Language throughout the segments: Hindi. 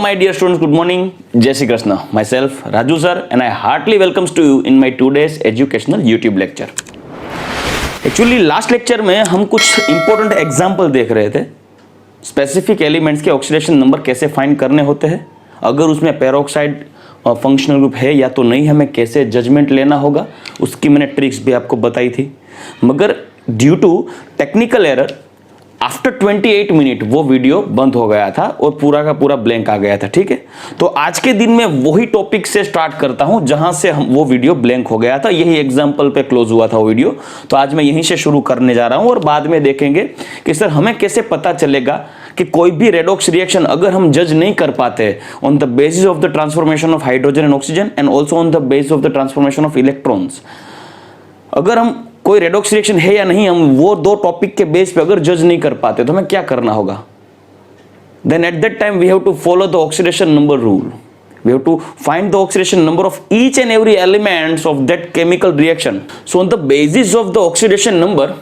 my dear students, good morning. Jai Shri Krishna. Myself, Raju sir, and I heartily welcomes to you in my today's educational YouTube lecture. Actually, last lecture में हम कुछ important example देख रहे थे. Specific elements के oxidation number कैसे find करने होते हैं, अगर उसमें peroxide फंक्शनल ग्रुप है या तो नहीं, हमें कैसे जजमेंट लेना होगा, उसकी मैंने ट्रिक्स भी आपको बताई थी. मगर due to technical error after 28 minute वो वीडियो बंद हो गया था और पूरा का पूरा ब्लैंक आ गया था. ठीक है, तो आज के दिन में वही टॉपिक से स्टार्ट करता हूं जहां से हम वो वीडियो ब्लैंक हो गया था. यही एग्जांपल पे क्लोज हुआ था वो वीडियो, तो आज मैं यहीं से शुरू करने जा रहा हूं और बाद में देखेंगे कि सर हमें कैसे पता चलेगा कि कोई भी रेडॉक्स रिएक्शन अगर हम जज नहीं कर पाते on the basis of the transformation of hydrogen and oxygen and also on the basis of the transformation of electrons, अगर हम कोई रेडॉक्स रिएक्शन है या नहीं, हम वो दो टॉपिक के बेस पे अगर जज नहीं कर पाते तो हमें क्या करना होगा. Then at that time we have to follow the oxidation number rule. We have to find the oxidation number of each and every elements of that chemical reaction. So on the basis of the oxidation number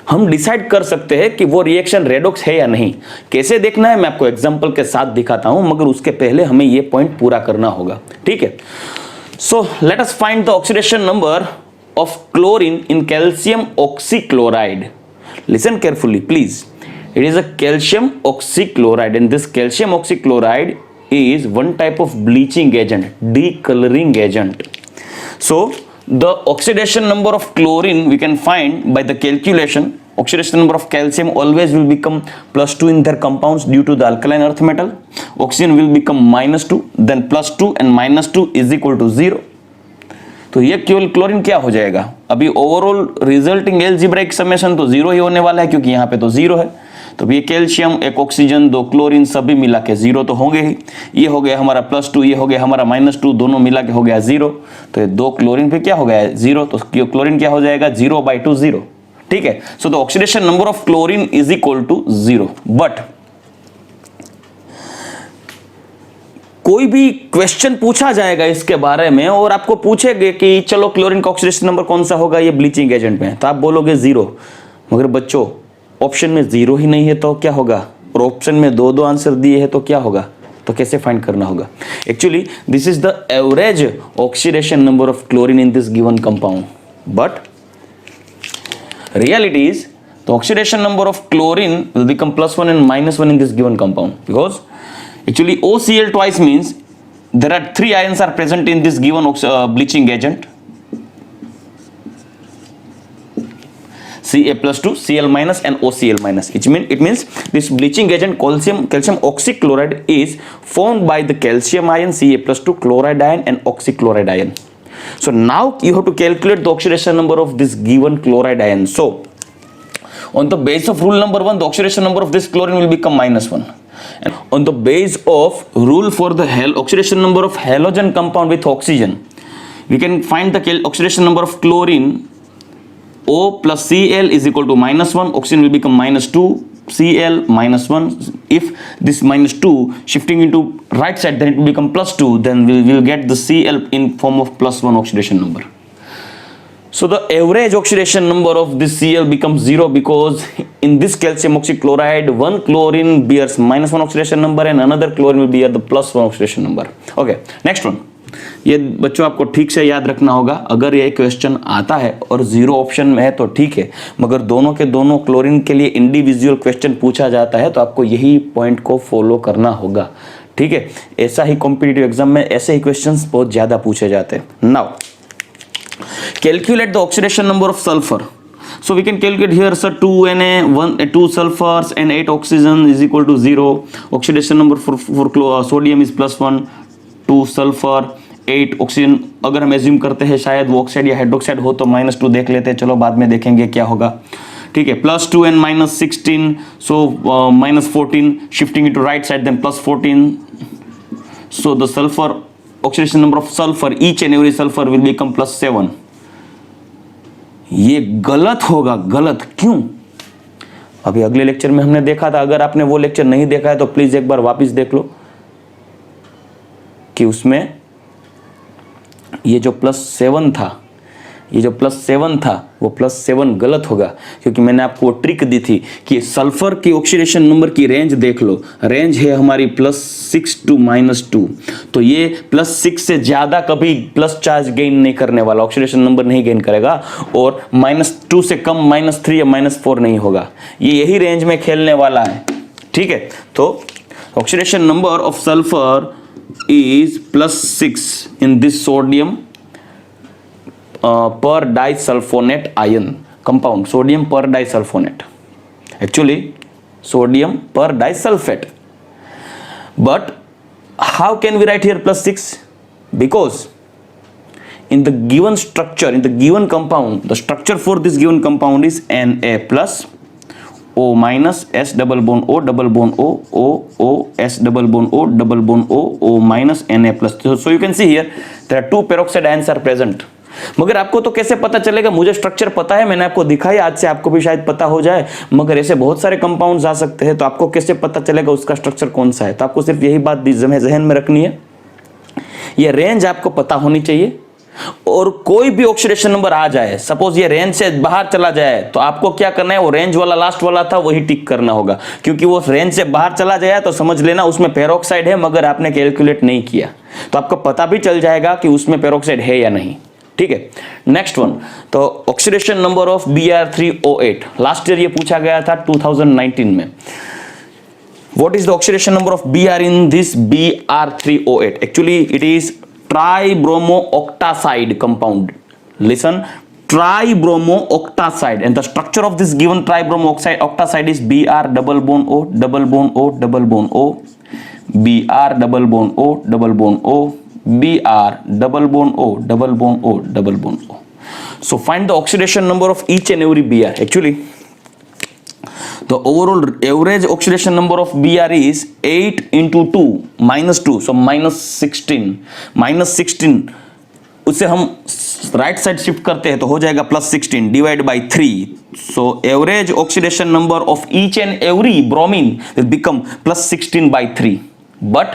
हम डिसाइड कर सकते हैं कि वो रिएक्शन रेडॉक्स है या नहीं. कैसे देखना है मैं आपको एग्जांपल के साथ दिखाता हूं, मगर उसके पहले हमें ये पॉइंट पूरा करना होगा. ठीक है, so let us find the oxidation number of chlorine in calcium oxychloride. Listen carefully please. It is a calcium oxychloride and this calcium oxychloride is one type of bleaching agent, decoloring agent. So the oxidation number of chlorine we can find by the calculation. Oxidation number of calcium always will become +2 in their compounds due to the alkaline earth metal. Oxygen will become -2, then +2 and -2 is equal to 0. तो ये केवल क्लोरीन क्या हो जाएगा. अभी ओवरऑल रिजल्टिंग एल्जेब्राइक समेशन तो 0 ही होने वाला है क्योंकि यहाँ पे तो 0 है. तो ये कैल्शियम, एक ऑक्सीजन, दो क्लोरीन सभी मिला के 0 तो होंगे ही. ये हो गया हमारा +2, ये हो गया हमारा -2, दोनों मिला के हो गया 0. तो ये दो क्लोरीन पे क्या हो गया 0, तो क्लोरीन क्या हो जाएगा 0/2 0. ठीक है, so the oxidation number of chlorine is equal to 0. But कोई भी क्वेश्चन पूछा जाएगा इसके बारे में और आपको पूछेंगे कि चलो क्लोरीन का ऑक्सीडेशन नंबर कौन सा होगा ये ब्लीचिंग एजेंट में, तो आप बोलोगे 0. मगर बच्चों ऑप्शन में 0 ही नहीं है तो क्या होगा, और ऑप्शन में दो आंसर दिए हैं तो क्या होगा, तो कैसे फाइंड करना होगा. Actually this is the average oxidation number of chlorine in this given compound. But reality is the oxidation number of chlorine will become +1 and -1 in this given compound because actually OCl twice means there are 3 ions are present in this given bleaching agent. Ca+2, Cl- and OCl-, it means this bleaching agent calcium oxychloride is formed by the calcium ion Ca+2, chloride ion and oxychloride ion. So now you have to calculate the oxidation number of this given chloride ion. So on the base of rule number 1, the oxidation number of this chlorine will become -1. And on the base of rule for the oxidation number of halogen compound with oxygen, we can find the oxidation number of chlorine. O plus Cl is equal to -1. Oxygen will become -2. Cl -1. If this -2 shifting into right side, then it will become +2. Then we will get the Cl in form of +1 oxidation number. So the average oxidation number of this Cl becomes 0 because in this calcium oxychloride, one chlorine bears -1 oxidation number and another chlorine will bear the +1 oxidation number. Okay, next one. ये बच्चों आपको ठीक से याद रखना होगा. अगर ये क्वेश्चन आता है और 0 ऑप्शन में है तो ठीक है, मगर दोनों के दोनों क्लोरीन के लिए इंडिविजुअल क्वेश्चन पूछा जाता है तो आपको यही पॉइंट को फॉलो करना होगा. ठीक है, ऐसा ही कॉम्पिटिटिव एग्जाम में ऐसे ही क्वेश्चंस बहुत ज्यादा पूछे जाते हैं. Now calculate the oxidation number of sulphur. So we can calculate here, sir, 2Na, 2 sulfurs and 8 oxygen is equal to 0. Oxidation number for sodium is +1, 2 sulfur, 8 oxygen. अगर हम एज्यूम करते हैं शायद वो ऑक्साइड या हाइड्रोक्साइड हो तो -2 देख लेते हैं, चलो बाद में देखेंगे क्या होगा. ठीक है, +2 and -16, so -14 shifting into right side, then +14. So the sulfur oxidation number of sulfur, each and every sulfur will become +7. ये गलत होगा. गलत क्यों? अभी अगले लेक्चर में हमने देखा था. अगर आपने वो लेक्चर नहीं देखा है तो प्लीज एक बार वापस देख लो कि उसमें ये जो +7 था ये जो +7 था वो +7 गलत होगा, क्योंकि मैंने आपको ट्रिक दी थी कि सल्फर की ऑक्सीडेशन नंबर की रेंज देख लो, रेंज है हमारी +6 to -2, तो ये +6 से ज़्यादा कभी प्लस चार्ज गेन नहीं करने वाला, ऑक्सीडेशन नंबर नहीं गेन करेगा, और -2 से कम -3 या -4 नहीं होगा, ये यही रेंज में खेलने वाला है, ठीक है। तो oxidation number of sulphur is +6 in this sodium per disulfonate ion compound, sodium per disulfonate, actually sodium per disulfate. But how can we write here +6? Because in the given structure, in the given compound, the structure for this given compound is Na plus O minus, S double bond O, double bond O, O, O, S double bond O, double bond O, O minus, Na plus. So you can see here there are 2 peroxide ions are present. मगर आपको तो कैसे पता चलेगा? मुझे स्ट्रक्चर पता है, मैंने आपको दिखाई, आज से आपको भी शायद पता हो जाए, मगर ऐसे बहुत सारे कंपाउंड्स आ सकते हैं, तो आपको कैसे पता चलेगा उसका स्ट्रक्चर कौन सा है? तो आपको सिर्फ यही बात जहन में रखनी है, ये रेंज आपको पता होनी चाहिए, और कोई भी ऑक्सीडेशन नंबर आ जाए, सपोज ये रेंज से बाहर चला जाए, तो आपको क्या करना है, वो रेंज वाला लास्ट वाला था वही टिक करना होगा, क्योंकि वो रेंज से बाहर चला जाए तो समझ लेना उसमें पेरोक्साइड है, मगर आपने कैलकुलेट नहीं किया, तो आपको पता भी चल जाएगा कि उसमें पेरोक्साइड है या नहीं, ठीक है। नेक्स्ट वन, तो oxidation number of Br3O8, last year ये पूछा गया था 2019 में। What is the oxidation number of Br in this Br3O8? Actually it is tribromo octacide compound. Listen, tribromo octacide, and the structure of this given tribromo octacide is Br double bond O, double bond O, double bond O, Br double bond O, double bond O, Br double bond O, double bond O, double bond O. So find the oxidation number of each and every Br. Actually, the overall average oxidation number of Br is 8 into 2 -2, so -16 उससे हम राइट साइड शिफ्ट करते हैं तो हो जाएगा +16 divide by 3, so average oxidation number of each and every bromine will become +16 by 3. But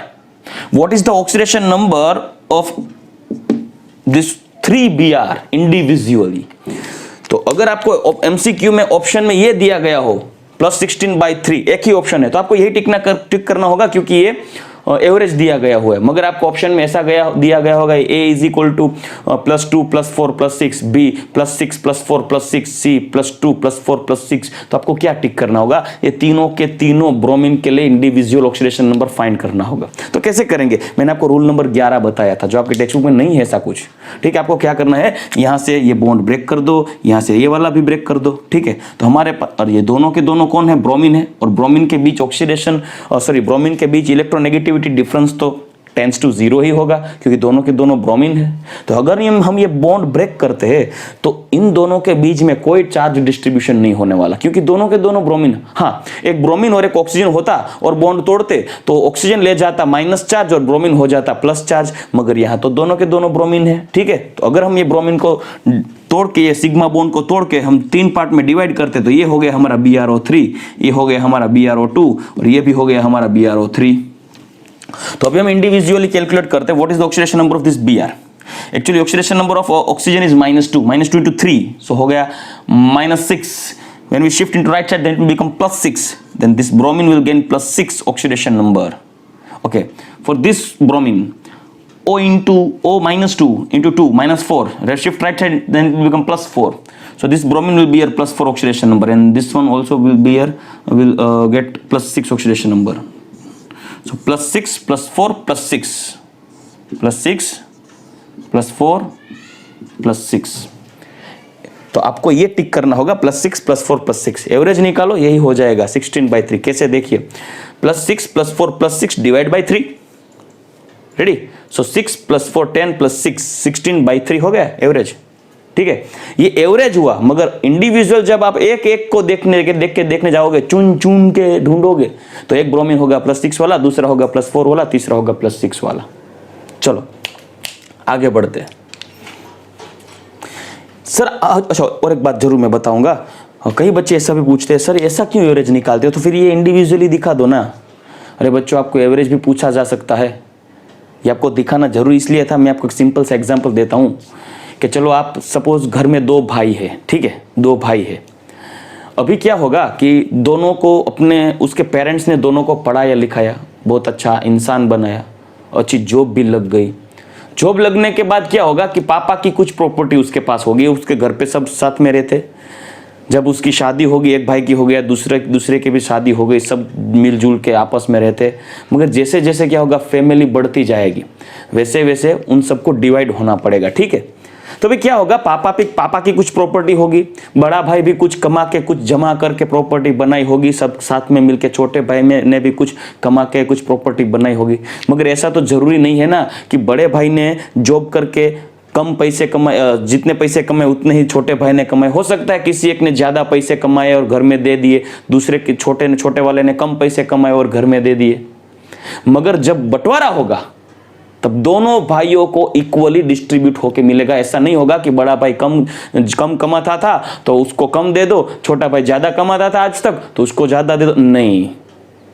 what is the oxidation number of this 3 Br individually? तो अगर आपको एमसीक्यू में ऑप्शन में ये दिया गया हो +16 by 3, एक ही ऑप्शन है, तो आपको यही टिक करना होगा, क्योंकि ये एवरेज दिया गया हुआ है। मगर आपको ऑप्शन में ऐसा दिया गया होगा A is equal to +2 +4 +6, B +6 +4 +6, C +2 +4 +6, तो आपको क्या टिक करना होगा? ये तीनों के तीनों ब्रोमीन के लिए इंडिविजुअल ऑक्सीडेशन नंबर फाइंड करना होगा। तो कैसे करेंगे? मैंने आपको रूल नंबर 11 बताया था, जो आपके टेक्स्ट बुक में नहीं है ऐसा कुछ, ठीक है। आपको क्या करना है, यहाँ से ये बॉन्ड ब्रेक कर दो, यहाँ से ये वाला भी ब्रेक कर दो, ठीक है। तो हमारे पास, और ये दोनों के दोनों कौन है? ब्रोमीन है, और ब्रोमीन के बीच ऑक्सीडेशन ब्रोमीन के बीच इलेक्ट्रोनेगेटिविटी डिफरेंस तो टेंड्स टू 0 ही होगा, क्योंकि दोनों के दोनों ब्रोमीन है। तो अगर हम ये बॉन्ड ब्रेक करते हैं तो इन दोनों के बीच में कोई चार्ज डिस्ट्रीब्यूशन नहीं होने वाला, क्योंकि दोनों के दोनों ब्रोमीन। हाँ, एक ब्रोमीन और एक ऑक्सीजन होता और बॉन्ड तोड़ते तो ऑक्सीजन ले जाता माइनस चार्ज और ब्रोमीन हो जाता प्लस चार्ज, मगर यहाँ तो दोनों के दोनों ब्रोमीन है, ठीक है। तो अगर हम ये ब्रोमीन को तोड़ के, ये सिग्मा बॉन्ड को तोड़ के हम 3 पार्ट में डिवाइड करते तो ये हो गया हमारा BrO3, ये हो गया हमारा BrO2, और ये भी हो गया हमारा BrO3। तो अभी हम इंडिविजुअली कैलकुलेट करते हैं what is the oxidation number of this Br। Actually oxidation number of oxygen is -2 into 3, so हो गया -6। When we shift into right side then it will become +6, then this bromine will gain +6 oxidation number. Okay, for this bromine O into O -2 into 2 -4, let's shift right side, then it will become +4. So this bromine will be your +4 oxidation number, and this one also will be your get +6 oxidation number. So +6 +4 +6 +6 +4 +6, तो आपको ये टिक करना होगा +6 +4 +6, एवरेज निकालो, यही हो जाएगा 16/3। कैसे? देखिए, +6 +4 +6 डिवाइड बाई 3, रेडी। सो 6 +4 10 +6 16/3 हो गया एवरेज, ठीक है। ये एवरेज हुआ, मगर इंडिविजुअल जब आप एक एक को देखने जाओगे, चुन के ढूंढोगे, तो एक ब्रोमीन होगा +6 वाला, दूसरा होगा +4 वाला, तीसरा होगा +6 वाला। चलो आगे बढ़ते हैं सर। अच्छा, और एक बात जरूर मैं बताऊंगा, कई बच्चे ऐसा भी पूछते हैं, सर ऐसा क्यों एवरेज निकालते हो, तो फिर ये इंडिविजुअली दिखा दो ना। अरे बच्चों, आपको एवरेज भी पूछा जा सकता है, ये आपको दिखाना जरूरी इसलिए था। मैं आपको एक सिंपल सा एग्जांपल देता हूं कि चलो आप सपोज घर में दो भाई है, ठीक है, दो भाई है। अभी क्या होगा कि दोनों को अपने उसके पेरेंट्स ने दोनों को पढ़ाया लिखाया, बहुत अच्छा इंसान बनाया, अच्छी जॉब भी लग गई। जॉब लगने के बाद क्या होगा कि पापा की कुछ प्रॉपर्टी उसके पास होगी, उसके घर पे सब साथ में रहते। जब उसकी शादी होगी, एक भाई की हो गया, दूसरे की भी शादी हो गई, सब मिलजुल के आपस में रहते। मगर जैसे जैसे क्या होगा, फैमिली बढ़ती जाएगी, वैसे वैसे उन सबको डिवाइड होना पड़ेगा, ठीक है। तो भी क्या होगा, पापा की कुछ प्रॉपर्टी होगी, बड़ा भाई भी कुछ कमा के कुछ जमा करके प्रॉपर्टी बनाई होगी, सब साथ में मिलके, छोटे भाई ने भी कुछ कमा के कुछ प्रॉपर्टी बनाई होगी। मगर ऐसा तो जरूरी नहीं है ना कि बड़े भाई ने जॉब करके कम पैसे कमाए, जितने पैसे कमाए उतने ही छोटे भाई ने कमाए। हो सकता है किसी एक ने ज्यादा पैसे कमाए और घर में दे दिए, दूसरे के छोटे वाले ने कम पैसे कमाए और घर में दे दिए। मगर जब बंटवारा होगा तब दोनों भाइयों को इक्वली डिस्ट्रीब्यूट होके मिलेगा। ऐसा नहीं होगा कि बड़ा भाई कम कमाता था तो उसको कम दे दो, छोटा भाई ज्यादा कमाता था आज तक तो उसको ज्यादा दे दो, नहीं,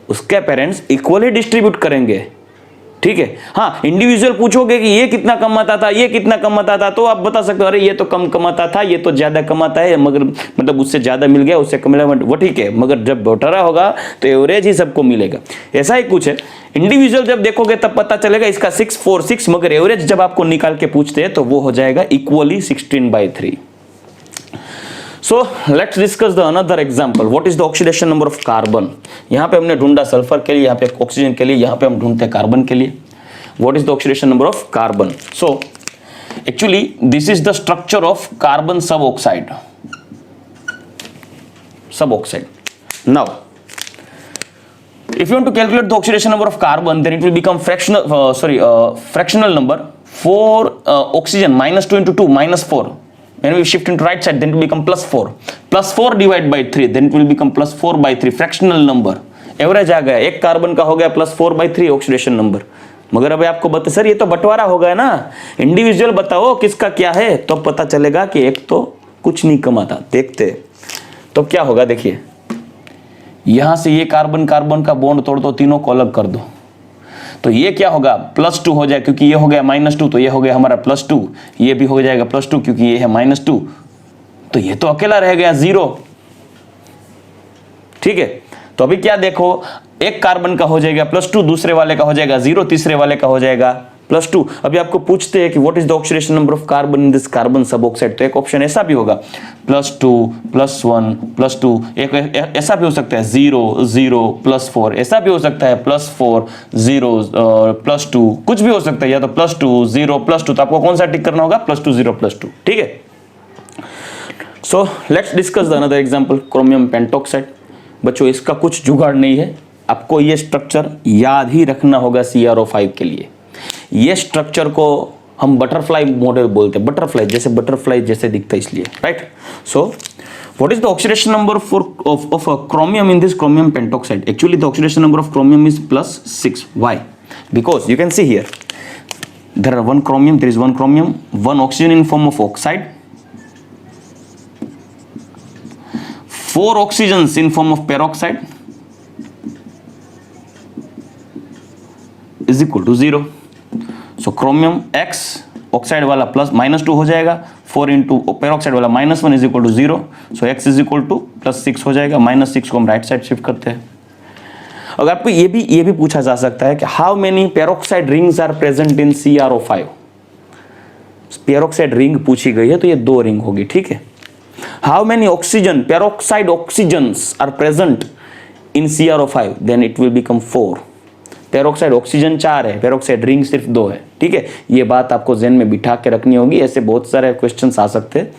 उसके पेरेंट्स इक्वली डिस्ट्रीब्यूट करेंगे, ठीक है। हाँ, इंडिविजुअल पूछोगे कि ये कितना कमाता था, ये कितना कमाता था, तो आप बता सकते हो अरे ये तो कम कमाता था, ये तो ज्यादा कमाता है, मगर मतलब उससे ज्यादा मिल गया, उससे कम मिला, वो ठीक है। मगर जब बंटवारा होगा तो एवरेज ही सबको मिलेगा। ऐसा ही कुछ है, इंडिविजुअल जब देखोगे तब पता चलेगा इसका 646, मगर एवरेज जब आपको निकाल के पूछते हैं तो वो हो जाएगा equally 16/3। So let's discuss the another example. What is the oxidation number of carbon? यहाँ पे हमने ढूंढा सल्फर के लिए, यहाँ पे ऑक्सीजन के लिए, यहाँ पे हम ढूंढते हैं कार्बन के लिए। What is the oxidation number of carbon? So actually this is the structure of carbon suboxide. Now if you want to calculate the oxidation number of carbon, then it will become fractional number for oxygen -2 into 2 -4. When we shift into right side, then it will become +4. +4 divided by 3, then it will become +4/3, fractional number. Average आ गया, एक कार्बन का हो गया +4/3 ऑक्सीडेशन नंबर। मगर अभी आपको बता सर ये तो बंटवारा हो गया ना, इंडिविजुअल बताओ किसका क्या है, तो पता चलेगा कि एक तो कुछ नहीं कमाता। देखते तो क्या होगा, देखिए यहां से ये कार्बन का बॉन्ड तोड़ दो, तीनों को अलग कर दो, तो ये क्या होगा +2 हो जाए, क्योंकि ये हो गया -2, तो ये हो गया हमारा +2, ये भी हो जाएगा +2 क्योंकि ये है -2, तो ये तो अकेला रह गया 0, ठीक है। तो अभी क्या देखो, एक कार्बन का हो जाएगा +2, दूसरे वाले का हो जाएगा 0, तीसरे वाले का हो जाएगा +2। अभी आपको पूछते हैं कि what is the oxidation number of carbon in this carbon suboxide, तो एक ऑप्शन ऐसा भी होगा +2 +1 +2, एक ऐसा भी हो सकता है 0 0 +4, ऐसा भी हो सकता है +4 0 +2, कुछ भी हो सकता है, या तो +2 0 +2। तो आपको कौन सा टिक करना होगा, +2 0 +2, ठीक है। सो let's discuss the another example, chromium pentoxide. बच्चों इसका कुछ जुगाड़ नहीं है, आपको ये स्ट्रक्चर याद ही रखना होगा CrO5 के लिए। ये स्ट्रक्चर को हम बटरफ्लाई मॉडल बोलते हैं, बटरफ्लाई जैसे दिखता है इसलिए, right. So what is the oxidation number of chromium in this chromium pentoxide? Actually the oxidation number of chromium is +6. Why? Because you can see here there is one chromium, one oxygen in form of oxide, 4 oxygens in form of peroxide is equal to 0. So chromium X oxide वाला -2 हो जाएगा, 4 इंटू पेरोक्साइड वाला -1 is equal to 0, so X is equal to +6 हो जाएगा। -6 को हम राइट साइड शिफ्ट करते हैं। अगर आपको ये भी पूछा जा सकता है कि how many peroxide rings are present in CrO5, peroxide ring पूछी गई है तो ये 2 रिंग होगी, ठीक है। How many peroxide oxygens are present in CrO5, then it will become 4। Peroxide oxygen 4 है, पेरोक्साइड रिंग सिर्फ 2 है, ठीक है। ये बात आपको ज़हन में बिठा के रखनी होगी, ऐसे बहुत सारे क्वेश्चंस आ सकते हैं।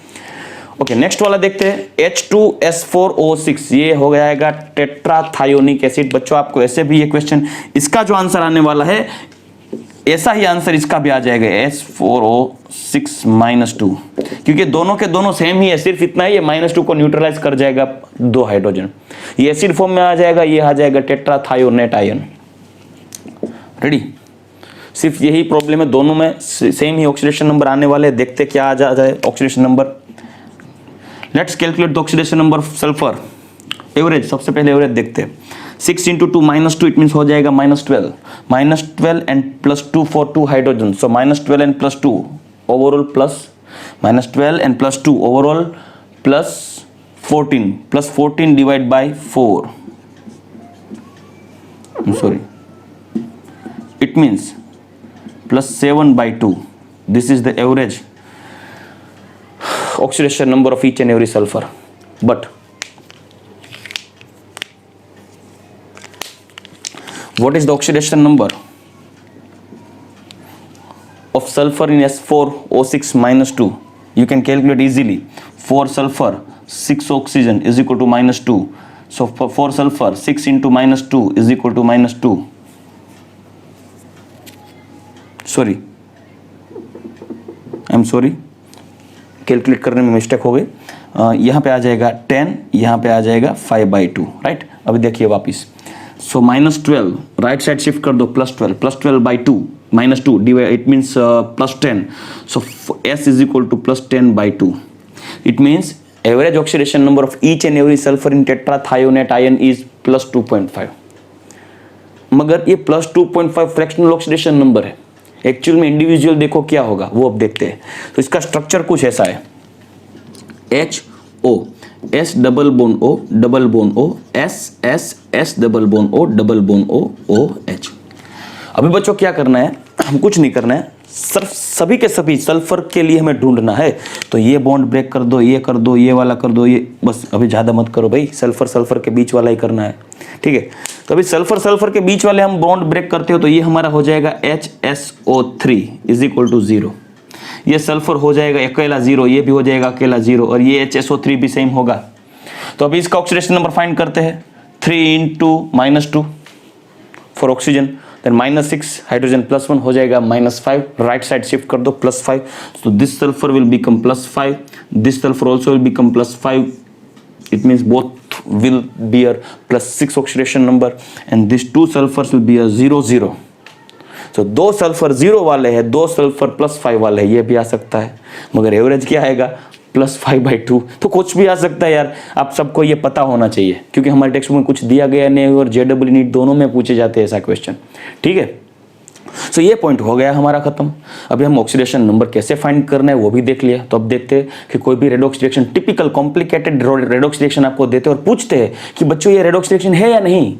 ओके, नेक्स्ट वाला देखते हैं, H2S4O6, ये हो जाएगा टेट्राथायोनिक एसिड। बच्चों आपको ऐसे भी ये क्वेश्चन, इसका जो आंसर आने वाला है ऐसा ही आंसर इसका भी आ जाएगा, S4O6 -2, क्योंकि दोनों के दोनों सेम ही है, सिर्फ इतना ही है -2 को न्यूट्रलाइज कर जाएगा 2 हाइड्रोजन, ये एसिड फॉर्म में आ जाएगा, ये आ जाएगा टेट्राथायोनेट आयन। रेडी, सिर्फ यही प्रॉब्लम है, दोनों में सेम ही ऑक्सीडेशन नंबर आने वाले। देखते क्या आ जाता है oxidation number. Let's calculate the oxidation number of sulphur. Average, सबसे पहले एवरेज देखते हैं। 6 into 2 -2, इट मींस हो जाएगा -12 and +2 for 2 hydrogen, so -12 and +2 overall -12 and +2 overall +14, +14 divided by 4. I'm sorry, it means +7 by 2. This is the average oxidation number of each and every sulfur. But what is the oxidation number of sulfur in S4O6 -2? You can calculate easily. 4 sulfur 6 oxygen is equal to -2. So for 4 sulfur 6 into -2 is equal to -2. Sorry, I am sorry, calculate करने में मिस्टेक हो गई. यहाँ पे आ जाएगा 10, यहाँ पे आ जाएगा 5/2, राइट. अभी देखिए वापिस. सो -12 राइट साइड शिफ्ट कर दो, +12 by 2 -2 divide, it means +10. So S is equal to +10/2. It means average oxidation number of each and every sulphur in tetrathionate ion is +2.5. मगर ये +2.5 फ्रैक्शनल ऑक्सीडेशन नंबर है. एक्चुअल में इंडिविजुअल देखो क्या होगा वो अब देखते हैं. तो इसका स्ट्रक्चर कुछ ऐसा है, HO S double bond O double bond O S S S double bond O double bond O OH. अभी बच्चों क्या करना है, हम कुछ नहीं करना है, सिर्फ सभी के सभी सल्फर के लिए हमें ढूंढना है. तो ये बॉन्ड ब्रेक कर दो, ये कर दो, ये वाला कर दो, ये बस. अभी ज़्यादा मत करो भाई, सल्फर के बीच वाला ही करना है, ठीक है. तो अभी सल्फर के बीच वाले हम बॉन्ड ब्रेक करते हो तो ये हमारा हो जाएगा HSO3 इज इक्वल टू 0. ये सल्फर हो जाएगा अकेला 0, ये भी हो जाएगा अकेला 0, और ये HSO3 भी सेम होगा. तो अभी इसका ऑक्सीडेशन नंबर फाइंड करते हैं. 3 into -2 for oxygen, then -6 hydrogen +1 हो जाएगा -5. राइट साइड शिफ्ट कर दो, +5. so this sulfur will become +5, this sulfur also will become +5. it means both will bear +6 oxidation number, and these two sulfurs will be a 0 0. so 2 sulphur 0 वाले हैं, 2 सल्फर +5 वाले हैं, ये भी आ सकता है. मगर एवरेज क्या आएगा, +5/2. तो कुछ भी आ सकता है यार. आप सबको ये पता होना चाहिए, क्योंकि हमारे टेक्स्ट बुक में कुछ दिया गया नहीं और JEE नीट दोनों में पूछे जाते हैं ऐसा क्वेश्चन, ठीक है. सो ये पॉइंट हो गया हमारा खत्म. अभी हम ऑक्सीडेशन नंबर कैसे फाइंड करना है वो भी देख लिया. तो अब देखते हैं कि कोई भी redox reaction, typical complicated redox reaction आपको देते हैं और पूछते हैं कि बच्चों ये रेडॉक्स रिएक्शन है या नहीं.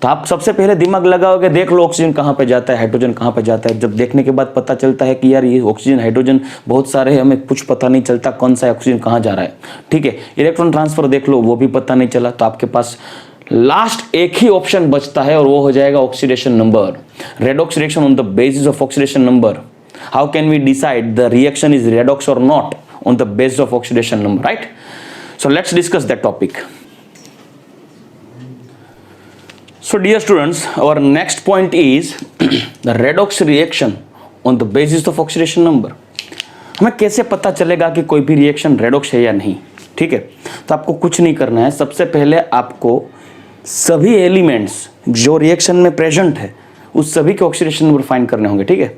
तो आप सबसे पहले दिमाग लगाओगे, देख लो ऑक्सीजन कहाँ पे जाता है, हाइड्रोजन कहाँ पे जाता है. जब देखने के बाद पता चलता है कि यार ये ऑक्सीजन हाइड्रोजन बहुत सारे हैं, हमें कुछ पता नहीं चलता कौन सा ऑक्सीजन कहाँ जा रहा है, ठीक है. इलेक्ट्रॉन ट्रांसफर देख लो, वो भी पता नहीं चला. तो आपके पास लास्ट एक ही ऑप्शन बचता है और वो हो जाएगा oxidation number. Redox reaction on the basis of oxidation number. How can we decide the reaction is redox और not on the basis of oxidation number, right. So let's discuss that topic. So dear students, our next point is the redox reaction on the basis of oxidation number. हमें कैसे पता चलेगा कि कोई भी रिएक्शन रेडॉक्स है या नहीं, ठीक है. तो आपको कुछ नहीं करना है. सबसे पहले आपको सभी एलिमेंट्स जो रिएक्शन में प्रेजेंट है उस सभी के ऑक्सीडेशन नंबर फाइंड करने होंगे, ठीक है.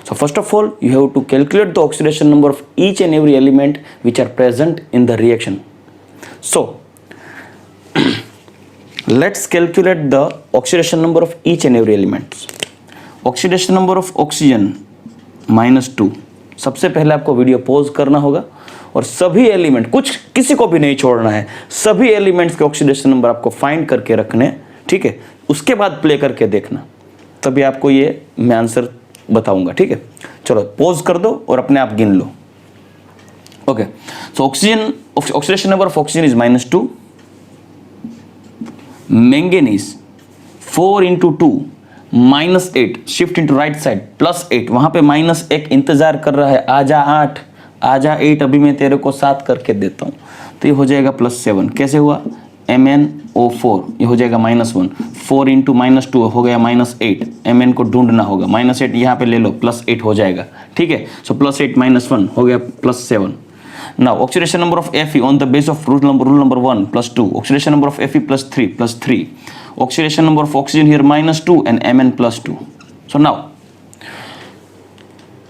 So first of all you have to calculate the oxidation number of each and every element which are present in the reaction. So let's calculate the oxidation number of each and every element. Oxidation number of oxygen -2. सबसे पहले आपको वीडियो पॉज करना होगा और सभी एलिमेंट, कुछ किसी को भी नहीं छोड़ना है, सभी एलिमेंट्स के ऑक्सीडेशन नंबर आपको फाइंड करके रखने, ठीक है. उसके बाद प्ले करके देखना, तभी आपको ये मैं आंसर बताऊंगा, ठीक है. चलो पॉज कर दो और अपने आप गिन लो. Okay, so oxidation number of oxygen is -2. Manganese 4 into 2 -8 shift into right side +8. वहां पे -1 इंतजार कर रहा है, आजा 8, आजा 8, अभी मैं तेरे को 7 करके देता हूं. तो ये हो जाएगा +7. कैसे हुआ, MnO4 ये हो जाएगा -1. 4 into -2 हो गया -8. Mn को ढूंढना होगा, -8 यहाँ पे ले लो, +8 हो जाएगा, ठीक है. सो +8 -1 हो गया +7. Now oxidation number of Fe on the base of rule number 1 +2. Oxidation number of Fe +3. Oxidation number of oxygen here -2 and Mn +2. So now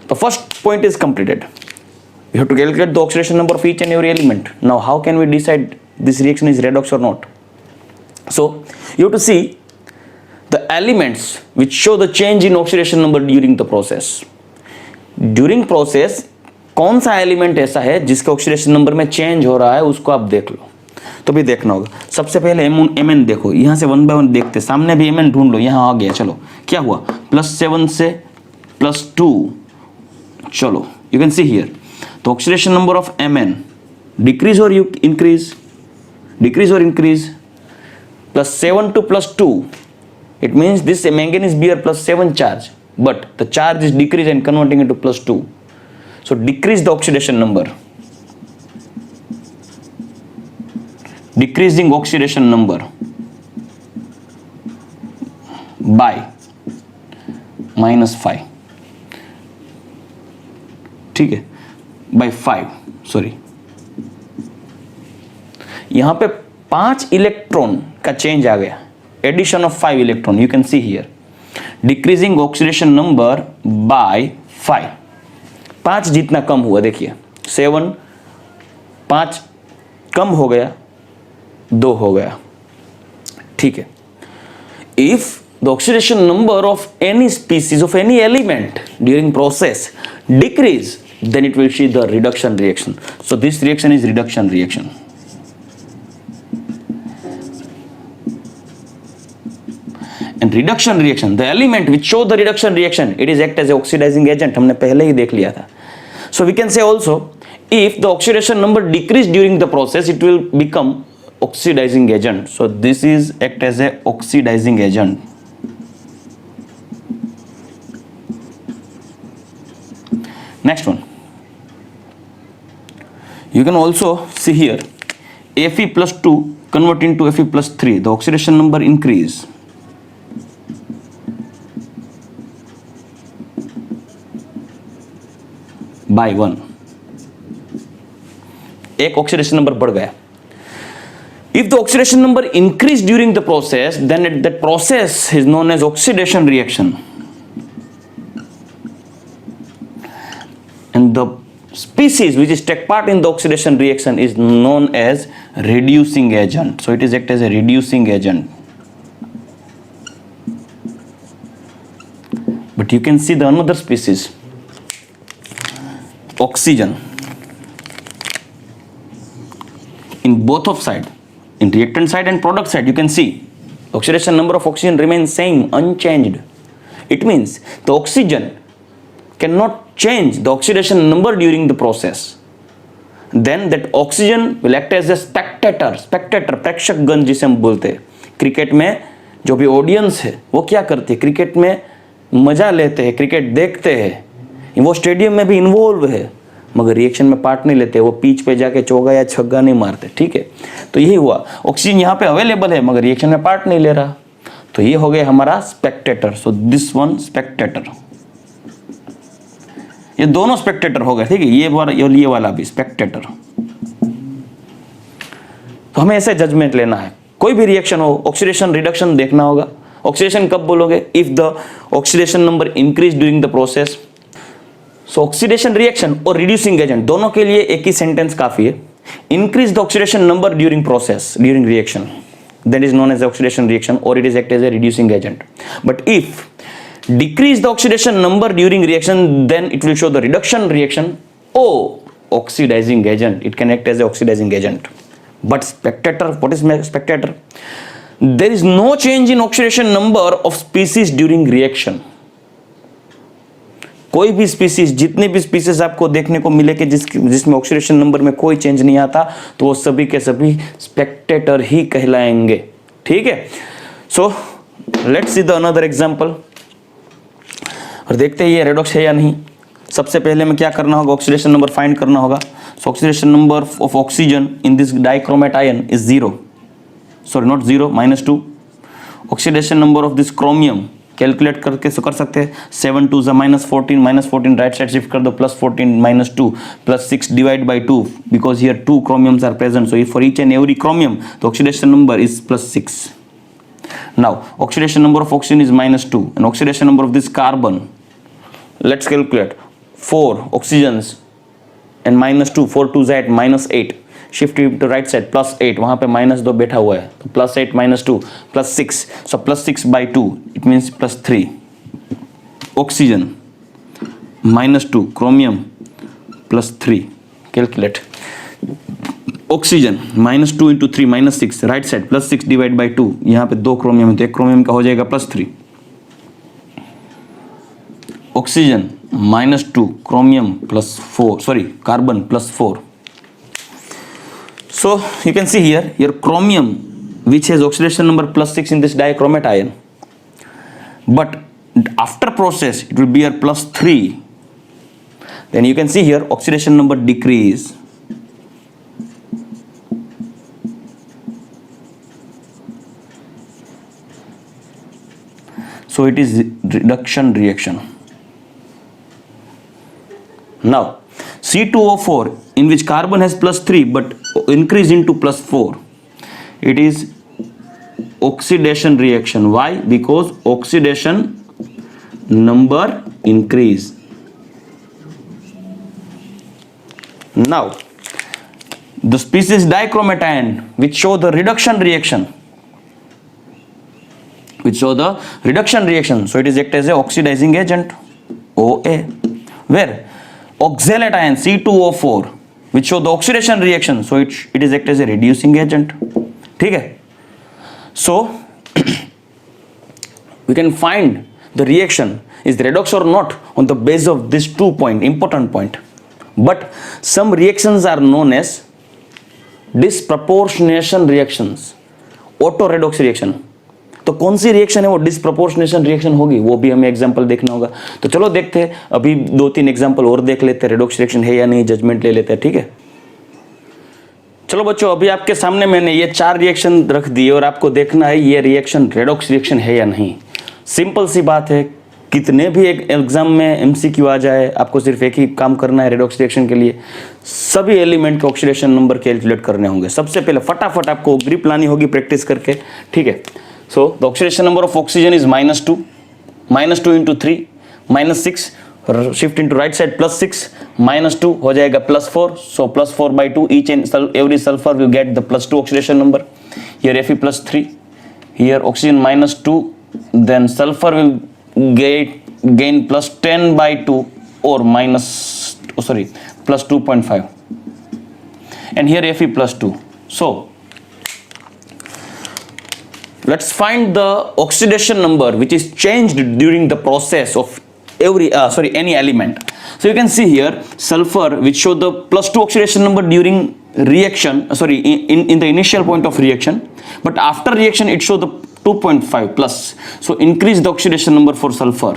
the first point is completed. You have to calculate the oxidation number of each and every element. Now how can we decide this reaction is redox or not? So you have to see the elements which show the change in oxidation number during the process. During process कौन सा एलिमेंट ऐसा है जिसका ऑक्सीडेशन नंबर में चेंज हो रहा है, उसको आप देख लो। तो भी देखना होगा। सबसे पहले एम देखो, यहाँ से 1 by 1 देखते, सामने भी एम ढूंढ लो। यहाँ आ गया, चलो क्या हुआ, +7 से +2, चलो यू कैन सी हियर। तो oxidation number of Mn decrease और इंक्रीज, डिक्रीज और increase, +7 to +2, it means this manganese bear +7 charge, but the charge is decreased and converting into +2, so decrease the oxidation number, decreasing oxidation number by -5, ठीक है, by 5, सॉरी, यहां पे 5 इलेक्ट्रॉन का चेंज आ गया, addition of 5 electron, you can see here, decreasing oxidation number by 5, 5 जितना कम हुआ, देखिए 7, 5 कम हो गया, 2 हो गया, ठीक है। If the oxidation number of any species of any element during process decrease, then it will see the reduction reaction. So this reaction is reduction reaction. And reduction reaction, the element which show the reduction reaction, it is act as a oxidizing agent. हमने पहले ही देख लिया था. So we can say also, if the oxidation number decrease during the process, it will become oxidizing agent. So this is act as a oxidizing agent. Next one, you can also see here, Fe plus 2 convert into Fe plus 3, the oxidation number increase by 1, एक oxidation number बढ़ गया. If the oxidation number increase during the process, then that process is known as oxidation reaction. And the species which is take part in the oxidation reaction is known as reducing agent. So it is act as a reducing agent. But you can see the another species, oxygen. In both of side, in reactant side and product side, you can see oxidation number of oxygen remains same, unchanged. It means the oxygen cannot change the oxidation number during the process. Then that oxygen will act as a spectator, प्रेक्षकगण जिसे हम बोलते हैं। क्रिकेट में जो भी ऑडियंस है वो क्या करते हैं, क्रिकेट में मजा लेते हैं, क्रिकेट देखते हैं, वो स्टेडियम में भी इन्वॉल्व है, मगर रिएक्शन में पार्ट नहीं लेते, वो पिच पे जाके चौका या छक्का नहीं मारते, ठीक है। तो यही हुआ, ऑक्सीजन यहाँ पे अवेलेबल है मगर रिएक्शन में पार्ट नहीं ले रहा, तो ये हो गया हमारा Spectator. So this one Spectator, ये दोनों स्पेक्टेटर हो गए, ठीक है, ये वाला भी स्पेक्टेटर। तो हमें ऐसे जजमेंट लेना है, कोई भी रिएक्शन हो, ऑक्सीडेशन रिडक्शन देखना होगा। ऑक्सीडेशन कब बोलोगे, if the oxidation number increase during the process. So oxidation reaction और रिड्यूसिंग एजेंट दोनों के लिए एक ही सेंटेंस काफी है, increase the oxidation number during process, during reaction, that is known as oxidation reaction, or it is act as a reducing agent. But if decrease the oxidation number during reaction, then it will show the reduction reaction or oxidizing agent. It can act as a oxidizing agent. But spectator, what is spectator? There is no change in oxidation number of species during reaction. कोई भी स्पीसीज, जितने भी स्पीसीज आपको देखने को मिले कि जिसमें ऑक्सीडेशन नंबर में कोई चेंज नहीं आता, तो वो सभी के सभी स्पेक्टेटर ही कहलाएंगे, ठीक है। So let's see the another example, और देखते हैं ये रेडॉक्स है या नहीं। सबसे पहले में क्या करना होगा, ऑक्सीडेशन नंबर फाइंड करना होगा। सो oxidation number of oxygen in this dichromate ion is 0, sorry not 0, -2। Oxidation number of this chromium calculate करके कर सकते हैं, 7 2 -14 राइट साइड शिफ्ट कर दो, +14 -2 +6 divide by 2, because here 2 chromiums are present, so for each and every chromium the oxidation number is +6. Now oxidation number of oxygen is -2 and oxidation number of this carbon, let's calculate 4 oxygens and -2, 4 2s at -8, shift to right side +8, वहां पे -2 बैठा हुआ है, तो +8 -2 +6, सो +6 by 2 it means +3। Oxygen -2, chromium +3. Calculate. Oxygen -2 × 3 -6, right side +6 divide by 2. यहाँ पे 2 क्रोमियम है तो 1 क्रोमियम का हो जाएगा +3. Oxygen -2, chromium +4, sorry carbon +4. So you can see here your chromium which has oxidation number +6 in this dichromate ion, but after process it will be here +3. Then you can see here oxidation number decrease. So it is reduction reaction. Now C2O4 in which carbon has +3 but increase into +4, it is oxidation reaction. Why? Because oxidation number increase. Now the species dichromate ion which show the reduction reaction, so it is act as a oxidizing agent, OA. Where oxalate ion C2O4 which show the oxidation reaction, so it is act as a reducing agent. ठीक है? So we can find the reaction is redox or not on the basis of this 2 point, important point. But some reactions are known as disproportionation reactions, auto redox reaction. तो कौन सी रिएक्शन है वो डिस्प्रपोर्शनेशन रिएक्शन होगी, वो भी हमें एग्जांपल देखना होगा. तो चलो देखते हैं, अभी 2-3 एग्जांपल और देख लेते हैं, रेडॉक्स रिएक्शन है या नहीं, जजमेंट ले लेते हैं. ठीक है, चलो बच्चों, अभी आपके सामने मैंने ये 4 रिएक्शन रख दिए और आपको देखना है ये रिएक्शन रेडॉक्स रिएक्शन है या नहीं. सिंपल सी बात है, कितने भी एक एग्जाम में एमसीक्यू आ जाए, आपको सिर्फ एक ही काम करना है रेडॉक्स रिएक्शन के लिए. सभी एलिमेंट के ऑक्सीडेशन नंबर कैलकुलेट करने होंगे. सबसे पहले फटाफट आपको ग्रिप लानी होगी प्रैक्टिस करके. ठीक है, so the oxidation number of oxygen is -2 × 3 -6, shift into right side +6 -2 हो जाएगा +4. so +4/2, each and every sulfur will get the +2 oxidation number. Here Fe +3, here oxygen -2, then sulfur will gain +10/2 or +2.5, and here Fe +2. so let's find the oxidation number which is changed during the process of any element. So you can see here sulfur which show the +2 oxidation number during reaction, in the initial point of reaction, but after reaction it show the 2.5 plus. So increase the oxidation number for sulfur,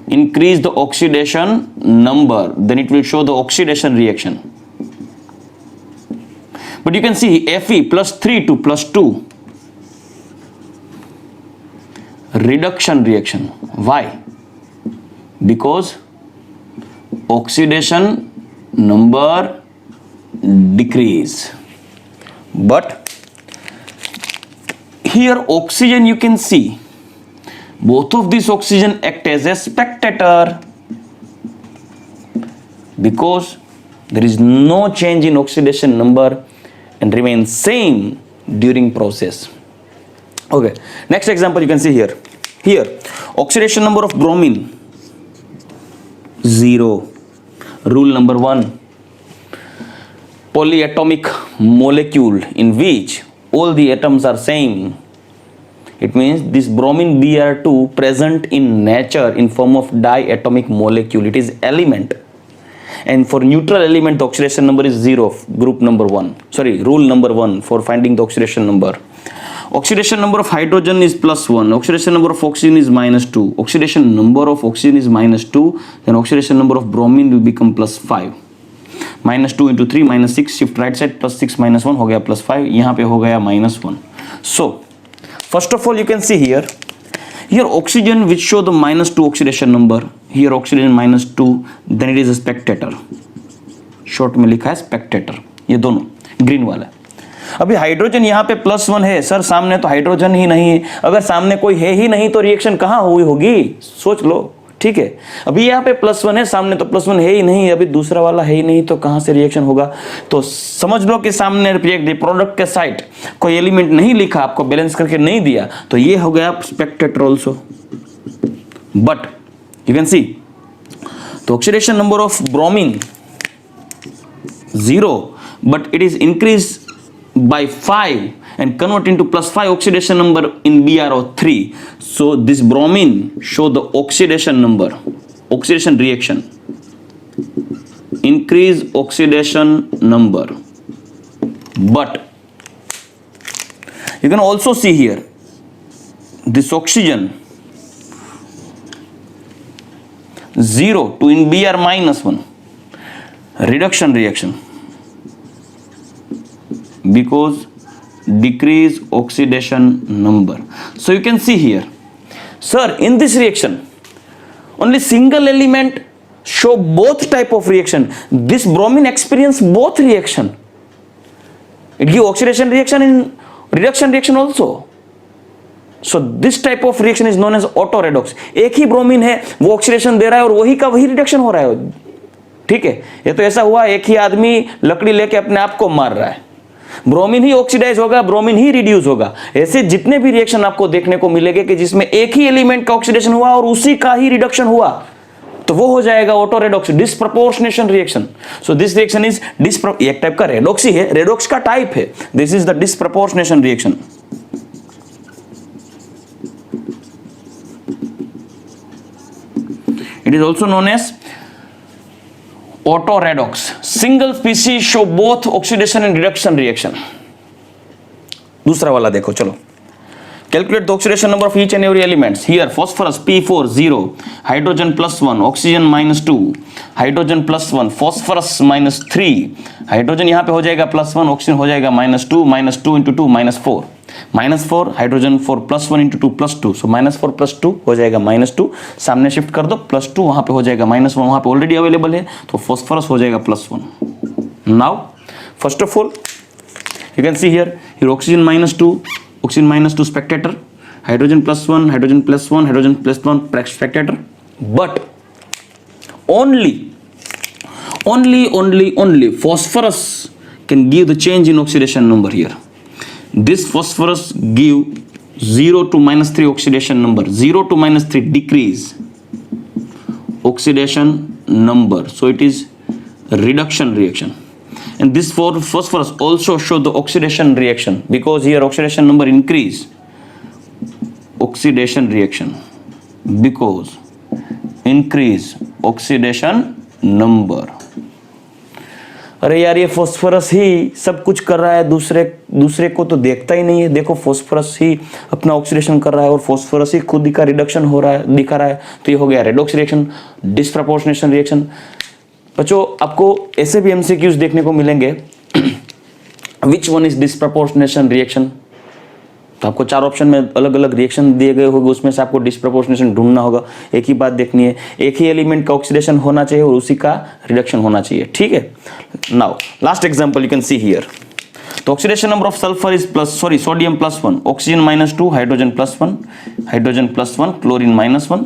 increase the oxidation number, then it will show the oxidation reaction. But you can see Fe +3 to +2, reduction reaction. Why? Because oxidation number decrease. But here oxygen, you can see both of these oxygen act as a spectator, because there is no change in oxidation number and remains same during process. Okay, next example you can see here. Here oxidation number of bromine 0. Rule number 1, polyatomic molecule in which all the atoms are same. It means this bromine Br2 present in nature in form of diatomic molecule. It is element, and for neutral element the oxidation number is 0. Group number 1, rule number 1 for finding the oxidation number. Oxidation number of hydrogen is +1, oxidation number of oxygen is -2, oxidation number of oxygen is -2, then oxidation number of bromine will become +5. -2 × 3 -6, shift right side +6 -1 हो गया +5, यहाँ पे हो गया -1. So first of all you can see here oxygen which show the -2 oxidation number, here oxygen -2, then it is a spectator, short में लिखा है spectator, ये दोनों ग्रीन वाला. अभी हाइड्रोजन यहाँ पे +1 है, सर सामने तो हाइड्रोजन ही नहीं है. अगर सामने कोई है ही नहीं तो रिएक्शन कहाँ हुई होगी, सोच लो. ठीक है, अभी यहाँ पे +1 है, सामने तो +1 है ही नहीं, अभी दूसरा वाला है ही नहीं, तो कहाँ से रिएक्शन होगा. तो समझ लो कि सामने प्रोडक्ट के साइड कोई एलिमेंट नहीं लिखा, आपको बैलेंस करके नहीं दिया, तो ये हो गया Spectator also. But you can C the oxidation number of bromine 0, but it is increased by 5 and convert into +5 oxidation number in BrO3. So this bromine show the oxidation number, oxidation reaction, increase oxidation number. But you can also see here this oxygen 0 to in Br -1, reduction reaction, because decrease oxidation number. So you can see here, sir, in this reaction only single element show both type of reaction. This bromine experience both reaction. It give oxidation reaction and reduction reaction also. So this type of reaction is known as auto redox. एक ही ब्रोमीन है, वो ऑक्सीडेशन दे रहा है और वही का वही रिडक्शन हो रहा है. ठीक है, ये तो ऐसा हुआ एक ही आदमी लकड़ी लेके अपने आप को मार रहा है. ब्रोमीन ही ऑक्सीडाइज होगा, ब्रोमीन ही रिड्यूस होगा. ऐसे जितने भी रिएक्शन आपको देखने को मिलेंगे कि जिसमें एक ही एलिमेंट का ऑक्सीडेशन हुआ और उसी का ही रिडक्शन हुआ, तो वो हो जाएगा auto redox, disproportionation reaction. So this reaction is एक टाइप का रेडॉक्स ही है, रेडॉक्स का टाइप है. This is the disproportionation reaction. It is also known as auto redox. Single species show both oxidation and reduction reaction. दूसरा वाला देखो, चलो. Calculate the oxidation number of each and every elements. Here phosphorus P4 0, hydrogen +1, oxygen -2, hydrogen +1, phosphorus -3, hydrogen यहाँ पे हो जाएगा +1, oxygen हो जाएगा -2, -2 into 2 -4, -4, hydrogen 4 +1 into 2 +2, so -4 +2 हो जाएगा -2. सामने शिफ्ट कर दो, +2 वहाँ पे हो जाएगा -1, वहाँ पे ऑलरेडी अवेलेबल है, तो phosphorus हो जाएगा +1. Now first of all you can see here oxygen -2, oxygen -2 spectator, hydrogen +1, hydrogen +1, hydrogen +1 spectator. But only phosphorus can give the change in oxidation number here. This phosphorus give 0 to -3 oxidation number, 0 to -3 decrease oxidation number, so it is reduction reaction. And this phosphorus also show the oxidation reaction, because here oxidation number increase, oxidation reaction, because increase oxidation number. अरे यार, ये फॉस्फोरस ही सब कुछ कर रहा है, दूसरे को तो देखता ही नहीं है. देखो फॉस्फोरस ही अपना ऑक्सीडेशन कर रहा है और फॉस्फोरस ही खुद का रिडक्शन हो रहा है, दिखा रहा है. तो ये हो गया रेडॉक्स रिएक्शन, डिस्प्रपोर्शनेशन रिएक्शन. बच्चों, आपको ऐसे भी एमसीक्यूज देखने को मिलेंगे, which one is disproportionation reaction. तो आपको 4 ऑप्शन में अलग अलग रिएक्शन दिए गए होंगे, उसमें से आपको डिस्प्रपोर्शनेशन ढूंढना होगा. एक ही बात देखनी है, एक ही एलिमेंट का ऑक्सीडेशन होना चाहिए और उसी का रिडक्शन होना चाहिए. ठीक है. Now last example you can see here. तो oxidation number of sulphur is sodium +1, oxygen -2, hydrogen +1, hydrogen +1, chlorine -1,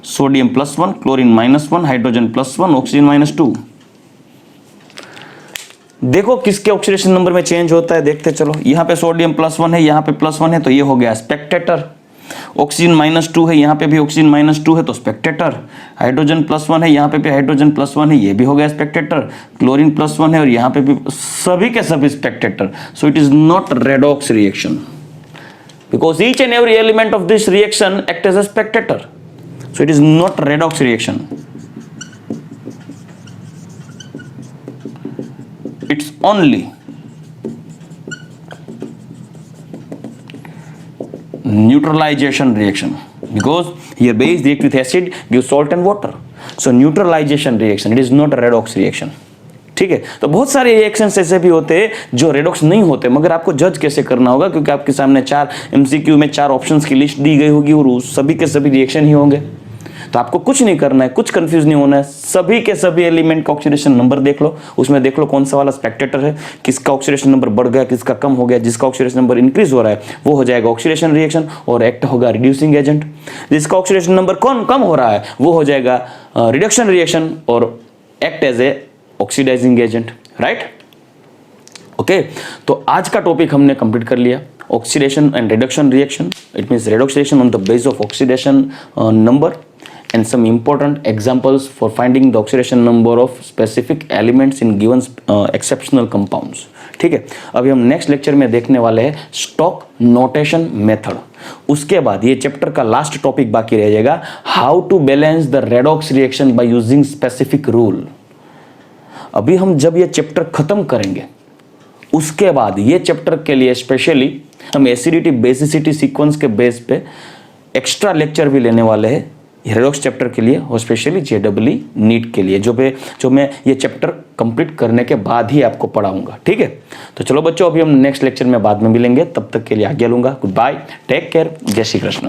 sodium +1, chlorine -1, hydrogen +1, oxygen -2. देखो किसके ऑक्सीडेशन नंबर में चेंज होता है, देखते चलो. यहाँ पे सोडियम +1 है, यहाँ पे +1 है, तो ये हो गया स्पेक्टेटर. ऑक्सीजन -2 है, यहाँ पे भी ऑक्सीजन -2 है, तो स्पेक्टेटर. हाइड्रोजन +1 है, यहाँ पे भी हाइड्रोजन +1 है, ये भी हो गया स्पेक्टेटर. क्लोरीन +1 है और यहाँ पे भी सभी के सभी spectator. So it is not redox reaction, because each and every element of this reaction act as a spectator. So it is not redox reaction. It's only neutralization reaction, because here base react with acid, gives salt and water. So neutralization reaction, it is not a redox reaction. ठीक है. तो बहुत सारे रिएक्शंस ऐसे भी होते हैं जो रेडॉक्स नहीं होते, मगर आपको जज कैसे करना होगा, क्योंकि आपके सामने 4 एमसीक्यू में 4 ऑप्शंस की लिस्ट दी गई होगी और सभी के सभी रिएक्शन ही होंगे. तो आपको कुछ नहीं करना है, कुछ कंफ्यूज नहीं होना है. सभी के सभी एलिमेंट का ऑक्सीडेशन नंबर देख लो, उसमें देख लो कौन सा वाला स्पेक्टेटर है, किसका ऑक्सीडेशन नंबर बढ़ गया, किसका कम हो गया. जिसका ऑक्सीडेशन नंबर इंक्रीज हो रहा है वो हो जाएगा ऑक्सीडेशन रिएक्शन और एक्ट होगा रिड्यूसिंग एजेंट. जिसका ऑक्सीडेशन नंबर कम हो रहा है वो हो जाएगा रिडक्शन रिएक्शन और act as a oxidising agent. Right. Okay. तो आज का टॉपिक हमने कंप्लीट कर लिया, oxidation and reduction reaction. It means redox reaction on the base of oxidation number and some important examples for finding the oxidation number of specific elements in given exceptional compounds. ठीक है, अभी हम नेक्स्ट लेक्चर में देखने वाले हैं स्टॉक नोटेशन मेथड. उसके बाद ये चैप्टर का लास्ट टॉपिक बाकी रह जाएगा, how to balance the redox reaction by using specific rule. अभी हम जब ये चैप्टर खत्म करेंगे उसके बाद ये चैप्टर के लिए स्पेशली हम एसिडिटी बेसिसिटी सीक्वेंस के बेस पे एक्स्ट्रा लेक्चर भी लेने वाले हैं रेडॉक्स चैप्टर के लिए और स्पेशली JEE नीट के लिए, जो मैं ये चैप्टर कंप्लीट करने के बाद ही आपको पढ़ाऊंगा. ठीक है, तो चलो बच्चों, अभी हम नेक्स्ट लेक्चर में बाद में मिलेंगे. तब तक के लिए आज्ञा लूंगा. गुड बाय, टेक केयर, जय श्री कृष्ण.